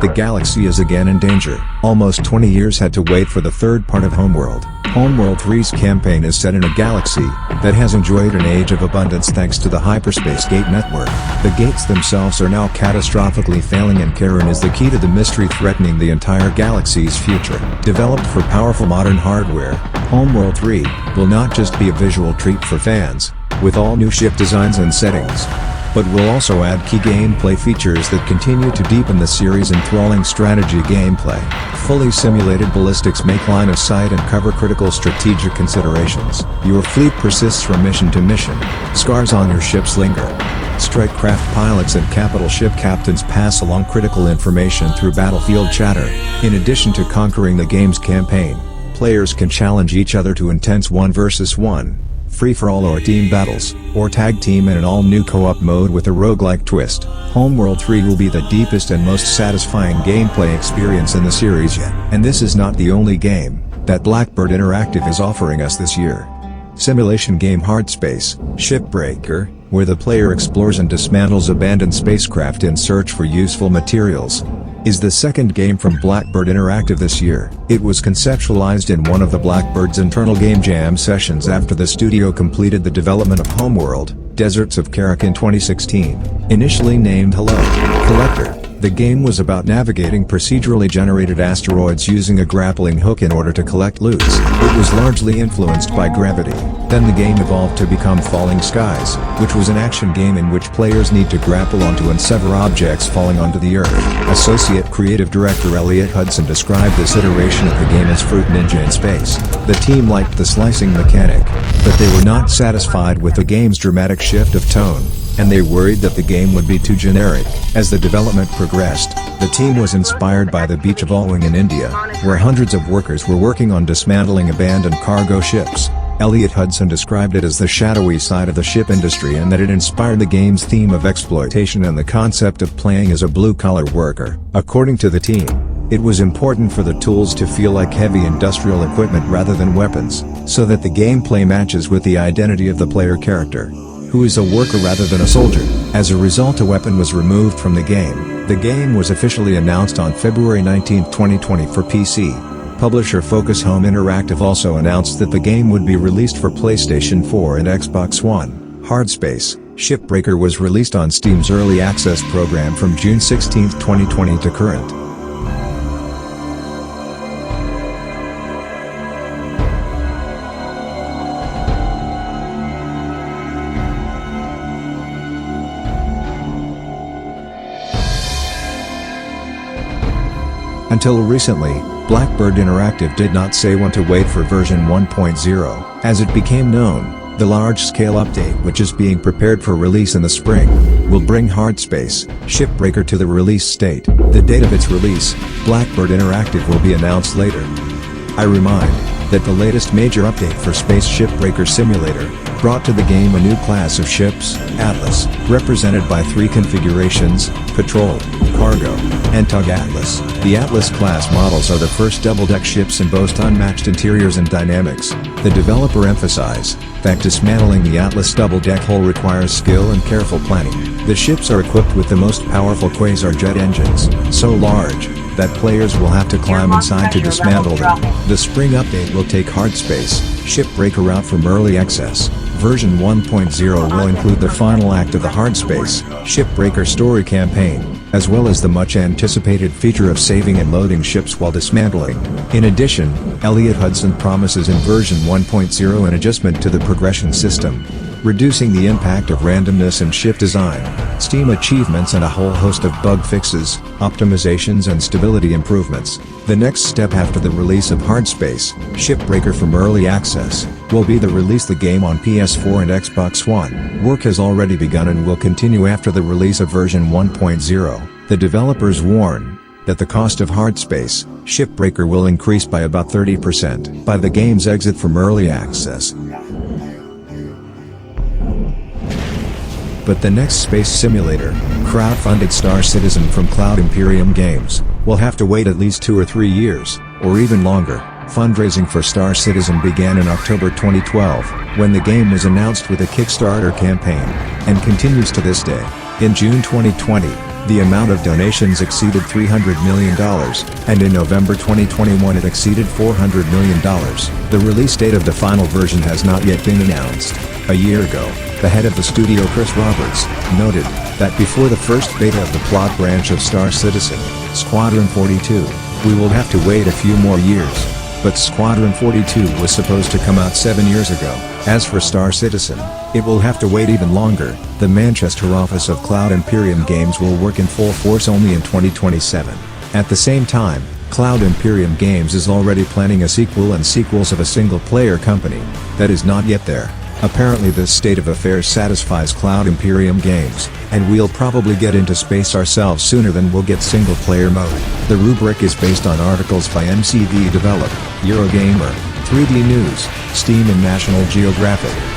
The galaxy is again in danger. Almost 20 years had to wait for the third part of Homeworld. Homeworld 3's campaign is set in a galaxy that has enjoyed an age of abundance thanks to the hyperspace gate network. The gates themselves are now catastrophically failing, and Karen is the key to the mystery threatening the entire galaxy's future. Developed for powerful modern hardware, Homeworld 3 will not just be a visual treat for fans, with all new ship designs and settings, but will also add key gameplay features that continue to deepen the series' enthralling strategy gameplay. Fully simulated ballistics make line of sight and cover critical strategic considerations. Your fleet persists from mission to mission. Scars on your ships linger. Strike craft pilots and capital ship captains pass along critical information through battlefield chatter. In addition to conquering the game's campaign, players can challenge each other to intense 1 versus 1. Free-for-all or team battles, or tag team in an all-new co-op mode with a roguelike twist. Homeworld 3 will be the deepest and most satisfying gameplay experience in the series yet. And this is not the only game that Blackbird Interactive is offering us this year. Simulation game Hardspace, Shipbreaker, where the player explores and dismantles abandoned spacecraft in search for useful materials, is the second game from Blackbird Interactive this year. It was conceptualized in one of the Blackbird's internal game jam sessions after the studio completed the development of Homeworld, Deserts of Karak in 2016. Initially named Hello, Collector, the game was about navigating procedurally generated asteroids using a grappling hook in order to collect loot. It was largely influenced by Gravity. Then the game evolved to become Falling Skies, which was an action game in which players need to grapple onto and sever objects falling onto the Earth. Associate Creative Director Elliot Hudson described this iteration of the game as Fruit Ninja in space. The team liked the slicing mechanic, but they were not satisfied with the game's dramatic shift of tone, and they worried that the game would be too generic. As the development progressed, the team was inspired by the beach of Alwing in India, where hundreds of workers were working on dismantling abandoned cargo ships. Elliot Hudson described it as the shadowy side of the ship industry, and that it inspired the game's theme of exploitation and the concept of playing as a blue-collar worker. According to the team, it was important for the tools to feel like heavy industrial equipment rather than weapons, so that the gameplay matches with the identity of the player character, who is a worker rather than a soldier. As a result, a weapon was removed from the game. The game was officially announced on February 19, 2020 for PC. Publisher Focus Home Interactive also announced that the game would be released for PlayStation 4 and Xbox One. Hardspace, Shipbreaker was released on Steam's Early Access program from June 16, 2020 to current. Until recently, Blackbird Interactive did not say when to wait for version 1.0. As it became known, the large-scale update, which is being prepared for release in the spring, will bring Hardspace, Shipbreaker to the release state. The date of its release, Blackbird Interactive, will be announced later. I remind that the latest major update for Space Shipbreaker Simulator brought to the game a new class of ships, Atlas, represented by 3 configurations: Patrol, Cargo, and Tug Atlas. The Atlas class models are the first double-deck ships and boast unmatched interiors and dynamics. The developer emphasized that dismantling the Atlas double-deck hull requires skill and careful planning. The ships are equipped with the most powerful quasar jet engines, so large that players will have to climb inside to dismantle them. The spring update will take Hardspace, Shipbreaker out from early access. Version 1.0 will include the final act of the Hardspace, Shipbreaker story campaign, as well as the much-anticipated feature of saving and loading ships while dismantling. In addition, Elliot Hudson promises in version 1.0 an adjustment to the progression system, reducing the impact of randomness in ship design, Steam achievements, and a whole host of bug fixes, optimizations, and stability improvements. The next step after the release of Hardspace, Shipbreaker from early access, will be to release the game on PS4 and Xbox One. Work has already begun and will continue after the release of version 1.0. The developers warn that the cost of Hardspace, Shipbreaker, will increase by about 30% by the game's exit from early access. But the next space simulator, crowdfunded Star Citizen from Cloud Imperium Games, will have to wait at least 2 or 3 years, or even longer. Fundraising for Star Citizen began in October 2012, when the game was announced with a Kickstarter campaign, and continues to this day. In June 2020, The amount of donations exceeded $300 million, and in November 2021 it exceeded $400 million. The release date of the final version has not yet been announced. A year ago, the head of the studio, Chris Roberts, noted that before the first beta of the plot branch of Star Citizen, Squadron 42, we will have to wait a few more years. But Squadron 42 was supposed to come out 7 years ago. As for Star Citizen, it will have to wait even longer. The Manchester office of Cloud Imperium Games will work in full force only in 2027. At the same time, Cloud Imperium Games is already planning a sequel and sequels of a single-player company that is not yet there. Apparently this state of affairs satisfies Cloud Imperium Games, and we'll probably get into space ourselves sooner than we'll get single-player mode. The rubric is based on articles by MCV Develop, Eurogamer, 3D News, Steam and National Geographic.